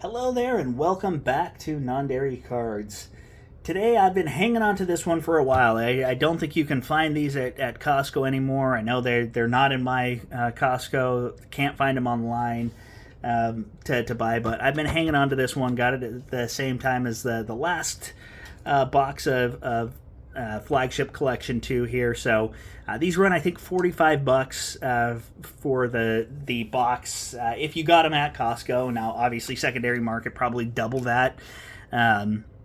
Hello there and welcome back to Non-Dairy Cards. Today I've been hanging on to this one for a while. I don't think you can find these at Costco anymore. I know they're not in my Costco. Can't find them online to buy, but I've been hanging on to this one. Got it at the same time as the last box of Flagship Collection 2 here. So these run, I think, $45 for the box if you got them at Costco. Now, obviously, secondary market probably double that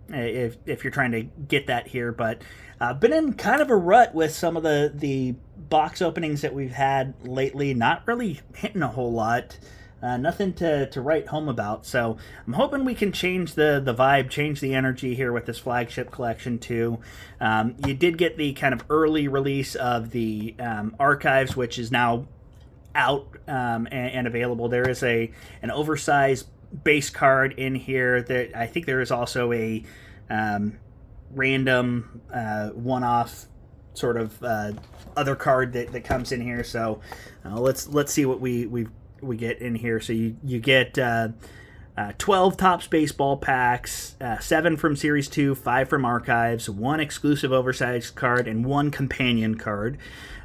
if you're trying to get that here. But been in kind of a rut with some of the box openings that we've had lately. Not really hitting a whole lot. Nothing to write home about. So I'm hoping we can change the vibe, change the energy here with this Flagship Collection 2. You did get the kind of early release of the archives, which is now out and available. There is an oversized base card in here. I think there is also a random one-off sort of other card that comes in here. So let's see what we get in here. So you get 12 Topps baseball packs, 7 from Series 2, 5 from Archives, 1 exclusive oversized card, and 1 companion card.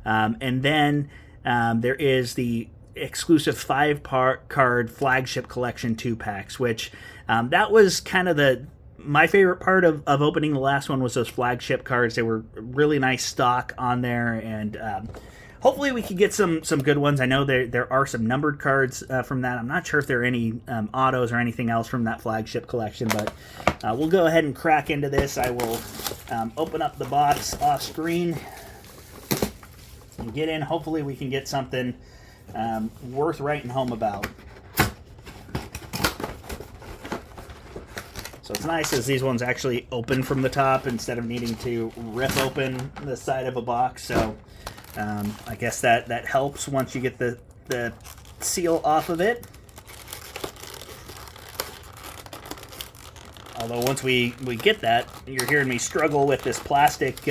And then there is the exclusive 5-part card Flagship Collection 2 packs, which that was kind of my favorite part of opening the last one was those Flagship cards. They were really nice stock on there, and hopefully we could get some good ones. I know there are some numbered cards from that. I'm not sure if there are any autos or anything else from that Flagship collection, but we'll go ahead and crack into this. I will open up the box off screen and get in. Hopefully we can get something worth writing home about. So it's nice as these ones actually open from the top instead of needing to rip open the side of a box. So I guess that helps once you get the seal off of it. Although once we get that, you're hearing me struggle with this plastic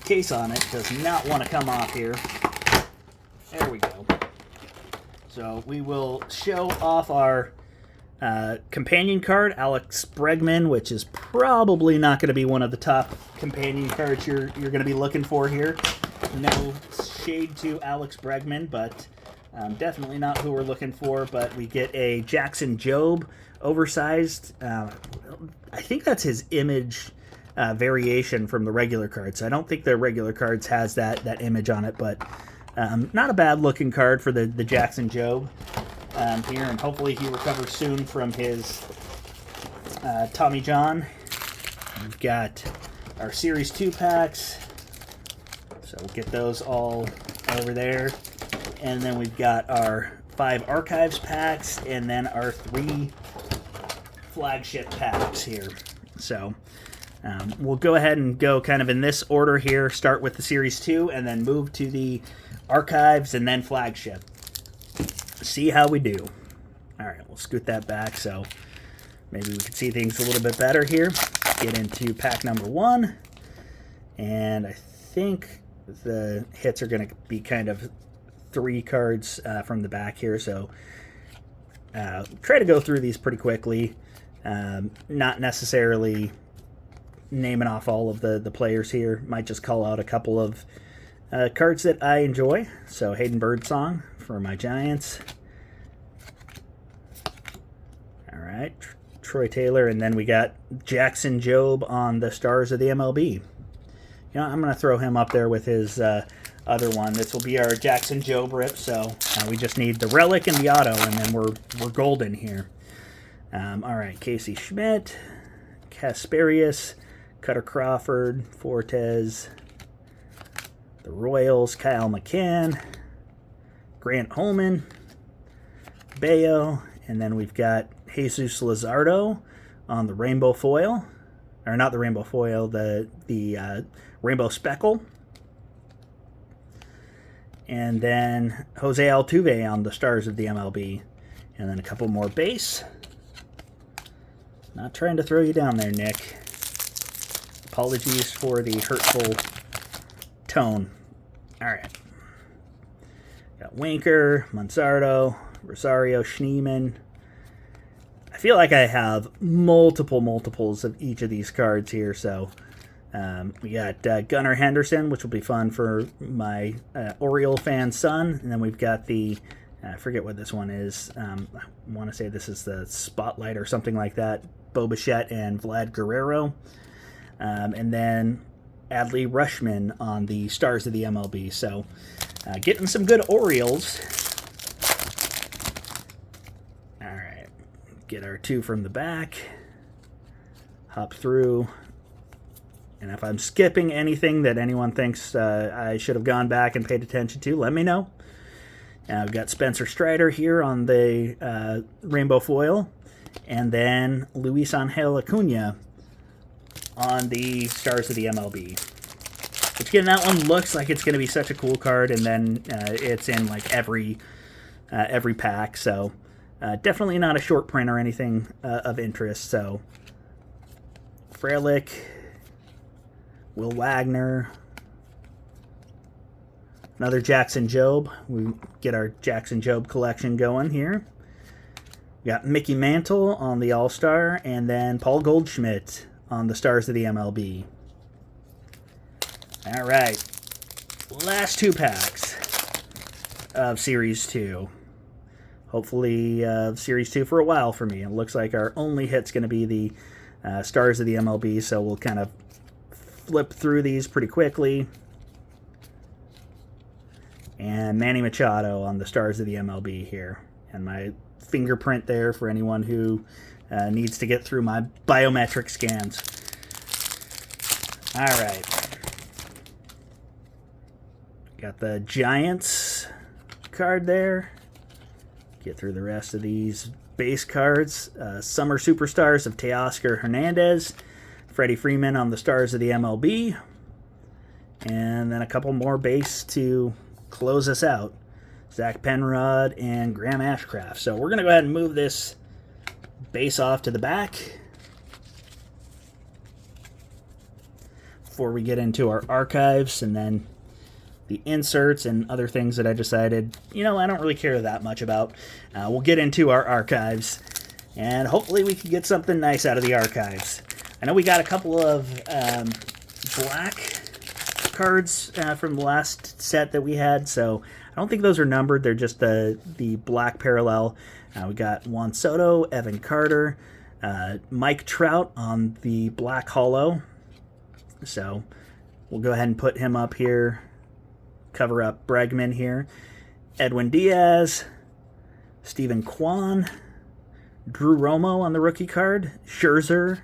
case on it. Does not want to come off here. There we go. So we will show off our companion card, Alex Bregman, which is probably not going to be one of the top companion cards you're going to be looking for here. No shade to Alex Bregman, but definitely not who we're looking for. But we get a Jackson Jobe oversized. I think that's his image variation from the regular cards. I don't think the regular cards has that image on it, but not a bad looking card for the Jackson Jobe here, and hopefully he recovers soon from his Tommy John. We've got our Series 2 packs. So we'll get those all over there. And then we've got our 5 Archives packs and then our 3 Flagship packs here. So we'll go ahead and go kind of in this order here. Start with the Series 2 and then move to the Archives and then Flagship. See how we do. All right, we'll scoot that back so maybe we can see things a little bit better here. Get into pack number 1. And I think the hits are going to be kind of 3 cards from the back here, so try to go through these pretty quickly, not necessarily naming off all of the players here. Might just call out a couple of cards that I enjoy. So Hayden Birdsong for my Giants. All right, Troy Taylor, and then we got Jackson Jobe on the Stars of the MLB. You know, I'm going to throw him up there with his other one. This will be our Jackson Jobe rip, so we just need the relic and the auto, and then we're golden here. All right, Casey Schmidt, Kasparius, Cutter Crawford, Fortes, the Royals, Kyle McCann, Grant Holman, Bayo, and then we've got Jesus Luzardo on the Rainbow Foil. Or not the Rainbow Foil, the Rainbow Speckle. And then Jose Altuve on the Stars of the MLB. And then a couple more base. Not trying to throw you down there, Nick. Apologies for the hurtful tone. All right. Got Winker, Mansardo, Rosario, Schneeman. I feel like I have multiples of each of these cards here. So we got Gunnar Henderson, which will be fun for my Oriole fan son. And then we've got the, I forget what this one is. I want to say this is the Spotlight or something like that. Bo Bichette and Vlad Guerrero. And then Adley Rushman on the Stars of the MLB. So getting some good Orioles. All right. Get our two from the back. Hop through. And if I'm skipping anything that anyone thinks I should have gone back and paid attention to, let me know. We've got Spencer Strider here on the rainbow foil. And then Luis Angel Acuna on the Stars of the MLB. Which, again, that one looks like it's going to be such a cool card, and then it's in, like, every pack. So, definitely not a short print or anything of interest. So, Frelick, Will Wagner, another Jackson Jobe. We get our Jackson Jobe collection going here. We got Mickey Mantle on the All-Star, and then Paul Goldschmidt on the Stars of the MLB. All right. Last two packs of Series 2. Hopefully Series 2 for a while for me. It looks like our only hit's going to be the Stars of the MLB, so we'll kind of flip through these pretty quickly. And Manny Machado on the Stars of the MLB here. And my fingerprint there for anyone who needs to get through my biometric scans. All right. Got the Giants card there. Get through the rest of these base cards. Summer Superstars of Teoscar Hernandez. Freddie Freeman on the Stars of the MLB. And then a couple more base to close us out. Zach Penrod and Graham Ashcraft. So we're going to go ahead and move this base off to the back before we get into our archives and then the inserts and other things that I decided, I don't really care that much about. We'll get into our archives, and hopefully we can get something nice out of the archives. I know we got a couple of black cards from the last set that we had, so I don't think those are numbered. They're just the black parallel. We got Juan Soto, Evan Carter, Mike Trout on the black hollow. So we'll go ahead and put him up here. Cover up Bregman here. Edwin Diaz, Stephen Kwan, Drew Romo on the rookie card, Scherzer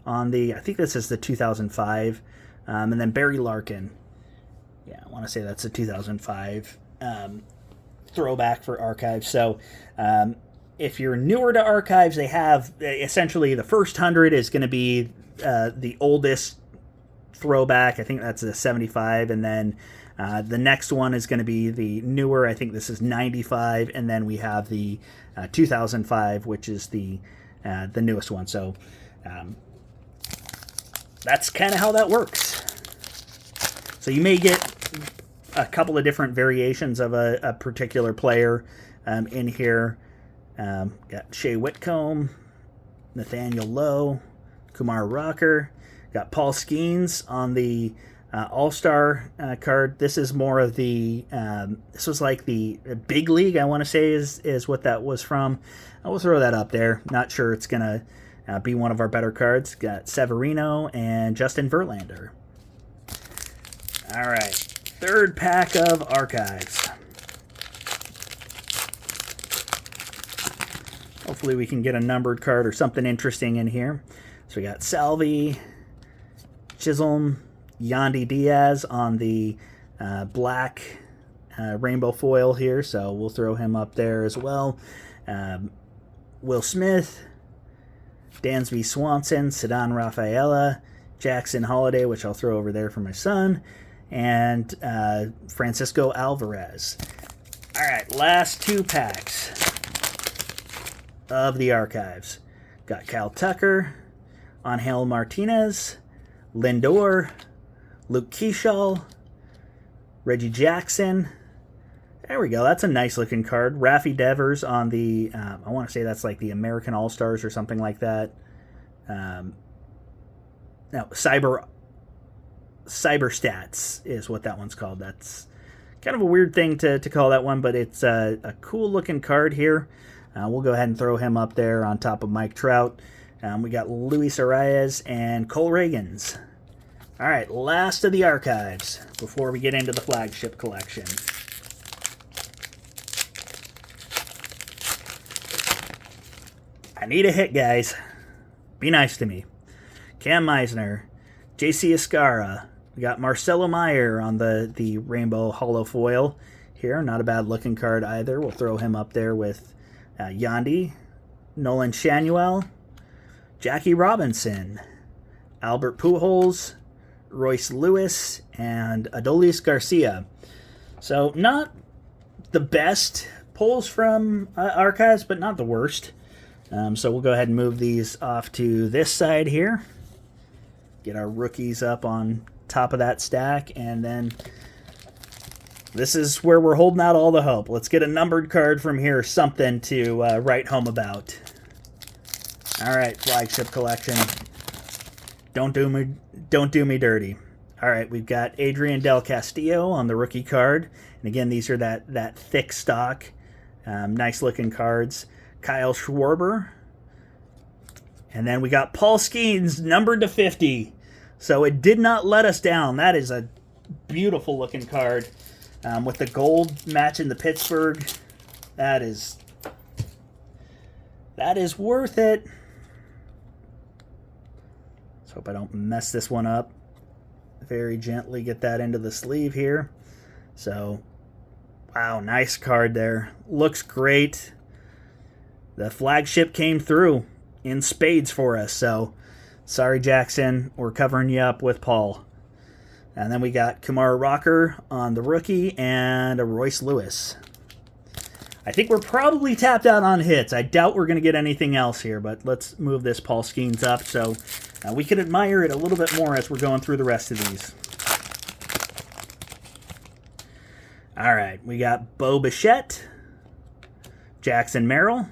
on the, I think this is the 2005, and then Barry Larkin. Yeah, I want to say that's a 2005 throwback for archives. So if you're newer to archives, they have essentially the first 100 is going to be the oldest throwback. I think that's a 75, and then the next one is going to be the newer. I think this is 95, and then we have the 2005, which is the newest one. So that's kind of how that works. So you may get a couple of different variations of a particular player in here. Got Shea Whitcomb, Nathaniel Lowe, Kumar Rocker. Got Paul Skeens on the All-Star card. This is more of the, this was like the big league, I want to say is what that was from. I will throw that up there. Not sure it's going to be one of our better cards. Got Severino and Justin Verlander. All right. Third pack of archives. Hopefully we can get a numbered card or something interesting in here. So we got Salvi, Chisholm, Yandy Diaz on the black rainbow foil here, so we'll throw him up there as well. Will Smith, Dansby Swanson, Ceddanne Rafaela, Jackson Holiday, which I'll throw over there for my son, and Francisco Alvarez. All right, last two packs of the archives. Got Cal Tucker, Angel Martinez, Lindor, Luke Keeshall, Reggie Jackson, There we go. That's a nice looking card. Raffy Devers on the, I want to say that's like the American All-Stars or something like that. No, Cyber Stats is what that one's called. That's kind of a weird thing to call that one, but it's a cool looking card here. We'll go ahead and throw him up there on top of Mike Trout. We got Luis Arias and Cole Reagans. All right, last of the archives before we get into the flagship collection. I need a hit, guys. Be nice to me. Cam Meisner, J.C. Escara. We got Marcelo Meyer on the Rainbow Holo Foil here. Not a bad looking card either. We'll throw him up there with Yandy, Nolan Shanuel, Jackie Robinson, Albert Pujols, Royce Lewis, and Adolis Garcia. So not the best pulls from archives, but not the worst. So we'll go ahead and move these off to this side here. Get our rookies up on top of that stack, and then this is where we're holding out all the hope. Let's get a numbered card from here, something to write home about. All right, flagship collection. Don't do me dirty. All right, we've got Adrian Del Castillo on the rookie card, and again, these are that thick stock, nice looking cards. Kyle Schwarber, and then we got Paul Skeens numbered to 50. So it did not let us down. That is a beautiful looking card with the gold matching the Pittsburgh. That is worth it. Let's hope I don't mess this one up. Very gently get that into the sleeve here. So, wow, nice card there. Looks great. The flagship came through in spades for us. So, sorry, Jackson. We're covering you up with Paul. And then we got Kumar Rocker on the rookie and a Royce Lewis. I think we're probably tapped out on hits. I doubt we're going to get anything else here, but let's move this Paul Skeens up so we can admire it a little bit more as we're going through the rest of these. All right, we got Bo Bichette, Jackson Merrill,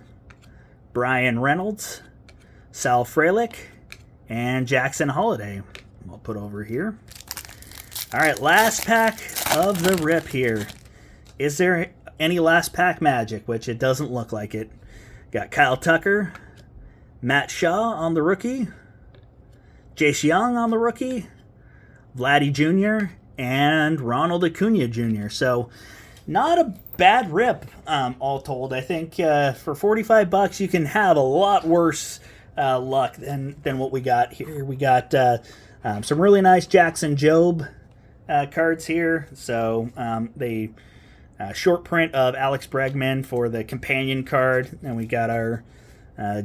Brian Reynolds, Sal Frelick, and Jackson Holiday. We'll put over here. All right, last pack of the rip here. Is there any last pack magic? Which it doesn't look like it. Got Kyle Tucker, Matt Shaw on the rookie, Jace Young on the rookie, Vladdy Jr., and Ronald Acuna Jr. So not a bad rip, all told. I think for $45 you can have a lot worse luck than what we got here. We got some really nice Jackson Jobe cards here. So the short print of Alex Bregman for the companion card. And we got our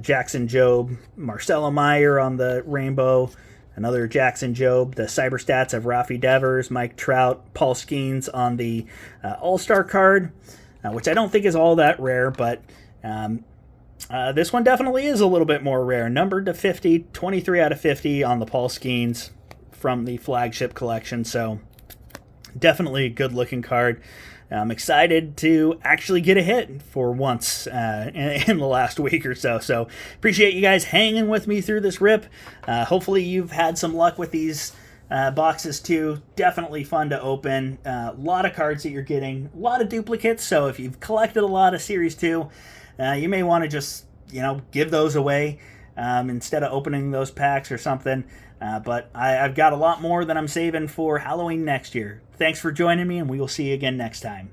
Jackson Jobe, Marcelo Meyer on the rainbow. Another Jackson Jobe, the cyber stats of Raffy Devers, Mike Trout, Paul Skeens on the All-Star card, which I don't think is all that rare, but this one definitely is a little bit more rare. Numbered to 50, 23 out of 50 on the Paul Skeens from the flagship collection, so definitely a good-looking card. I'm excited to actually get a hit for once in the last week or so. So appreciate you guys hanging with me through this rip. Hopefully you've had some luck with these boxes too. Definitely fun to open. A lot of cards that you're getting. A lot of duplicates. So if you've collected a lot of Series 2, you may want to just, give those away instead of opening those packs or something. But I've got a lot more that I'm saving for Halloween next year. Thanks for joining me, and we will see you again next time.